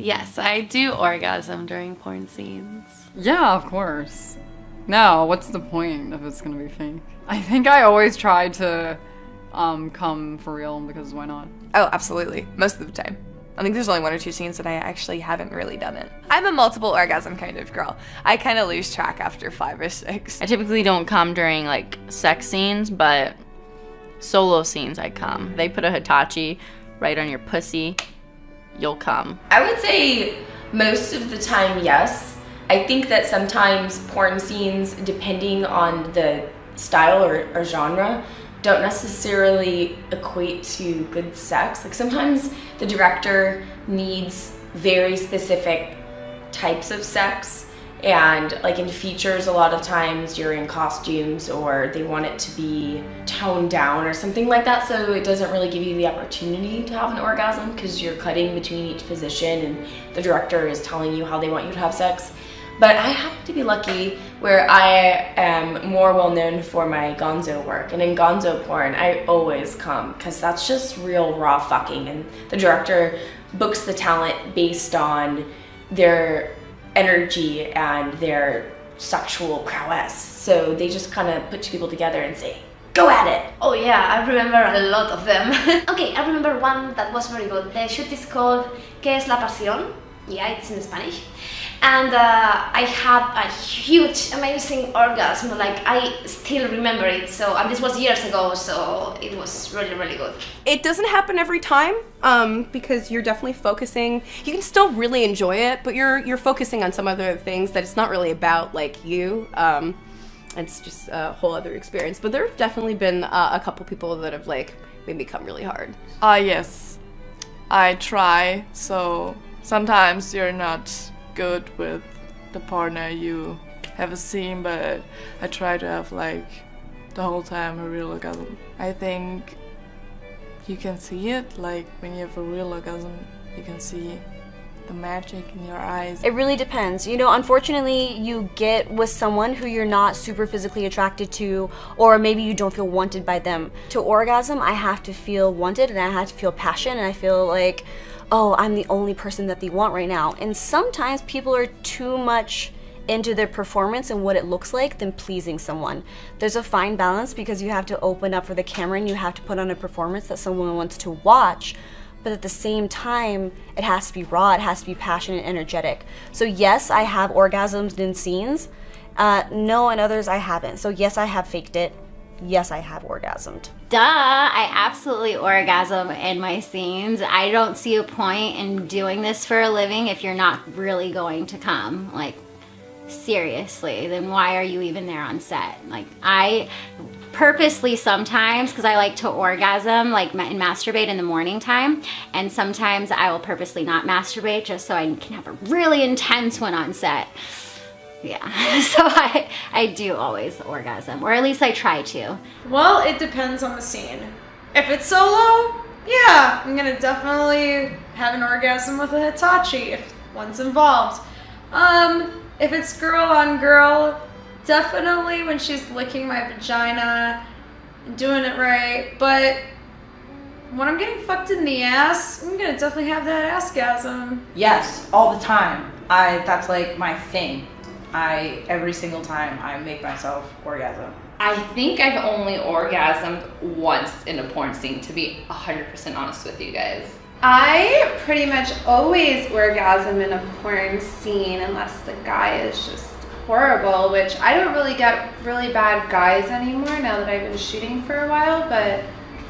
Yes, I do orgasm during porn scenes. Yeah, of course. No, what's the point if it's gonna be fake? I think I always try to come for real because why not? Oh, absolutely. Most of the time. I think there's only 1 or 2 scenes that I actually haven't really done it. I'm a multiple orgasm kind of girl. I kind of lose track after 5 or 6. I typically don't come during like sex scenes, but solo scenes I come. They put a Hitachi right on your pussy, you'll come. I would say most of the time, yes. I think that sometimes porn scenes, depending on the style or genre, don't necessarily equate to good sex. Like sometimes the director needs very specific types of sex, and like in features a lot of times you're in costumes or they want it to be toned down or something like that, so it doesn't really give you the opportunity to have an orgasm because you're cutting between each position and the director is telling you how they want you to have sex. But I happen to be lucky where I am more well known for my gonzo work. And in gonzo porn, I always come because that's just real raw fucking. And the director books the talent based on their energy and their sexual prowess. So they just kind of put 2 people together and say, go at it. Oh yeah, I remember a lot of them. Okay, I remember one that was very good. The shoot is called ¿Qué es la pasión? Yeah, it's in Spanish. And I had a huge, amazing orgasm. Like, I still remember it. So, and this was years ago, so it was really, really good. It doesn't happen every time, because you're definitely focusing. You can still really enjoy it, but you're focusing on some other things that it's not really about, like you. It's just a whole other experience. But there have definitely been a couple people that have like made me come really hard. Yes, I try. So sometimes you're not good with the partner you have a scene, but I try to have like the whole time a real orgasm. I think you can see it, like when you have a real orgasm, you can see the magic in your eyes. It really depends. You know, unfortunately, you get with someone who you're not super physically attracted to, or maybe you don't feel wanted by them. To orgasm, I have to feel wanted and I have to feel passion, and I feel like, oh, I'm the only person that they want right now. And sometimes people are too much into their performance and what it looks like than pleasing someone. There's a fine balance because you have to open up for the camera and you have to put on a performance that someone wants to watch, but at the same time, it has to be raw, it has to be passionate and energetic. So yes, I have orgasms in scenes. No, in others I haven't. So yes, I have faked it. Yes, I have orgasmed. Duh, I absolutely orgasm in my scenes. I don't see a point in doing this for a living if you're not really going to come. Like, seriously, then why are you even there on set? Like, I purposely sometimes, because I like to orgasm like and masturbate in the morning time, and sometimes I will purposely not masturbate just so I can have a really intense one on set. Yeah, so I do always orgasm, or at least I try to. Well, it depends on the scene. If it's solo, yeah, I'm gonna definitely have an orgasm with a Hitachi if one's involved. If it's girl on girl, definitely when she's licking my vagina and doing it right, but when I'm getting fucked in the ass, I'm gonna definitely have that assgasm. Yes, all the time. That's like my thing. Every single time I make myself orgasm. I think I've only orgasmed once in a porn scene, to be 100% honest with you guys. I pretty much always orgasm in a porn scene unless the guy is just horrible, which I don't really get really bad guys anymore now that I've been shooting for a while, but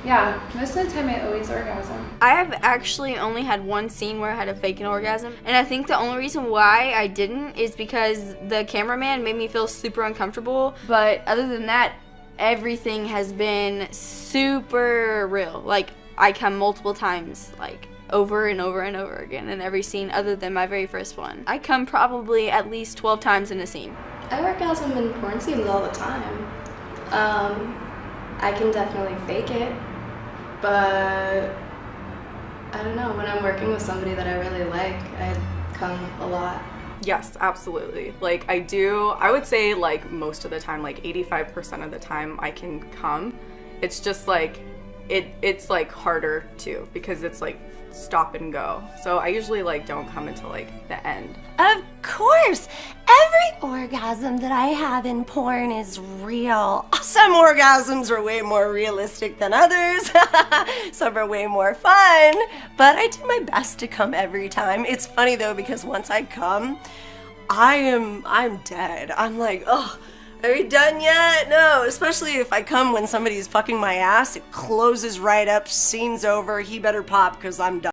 yeah, most of the time I always orgasm. I have actually only had one scene where I had to fake an orgasm, and I think the only reason why I didn't is because the cameraman made me feel super uncomfortable. But other than that, everything has been super real. Like, I come multiple times, like over and over and over again in every scene other than my very first one. I come probably at least 12 times in a scene. I orgasm in porn scenes all the time. I can definitely fake it, but I don't know, when I'm working with somebody that I really like, I come a lot. Yes, absolutely. Like, I would say like most of the time, like 85% of the time I can come. It's just like it's like harder too because it's like stop and go. So I usually like don't come until like the end. Of course, every orgasm that I have in porn is real. Some orgasms are way more realistic than others. Some are way more fun, but I do my best to come every time. It's funny though because once I come, I'm dead. I'm like, oh, are we done yet? No, especially if I come when somebody's fucking my ass, it closes right up, scene's over, he better pop because I'm done.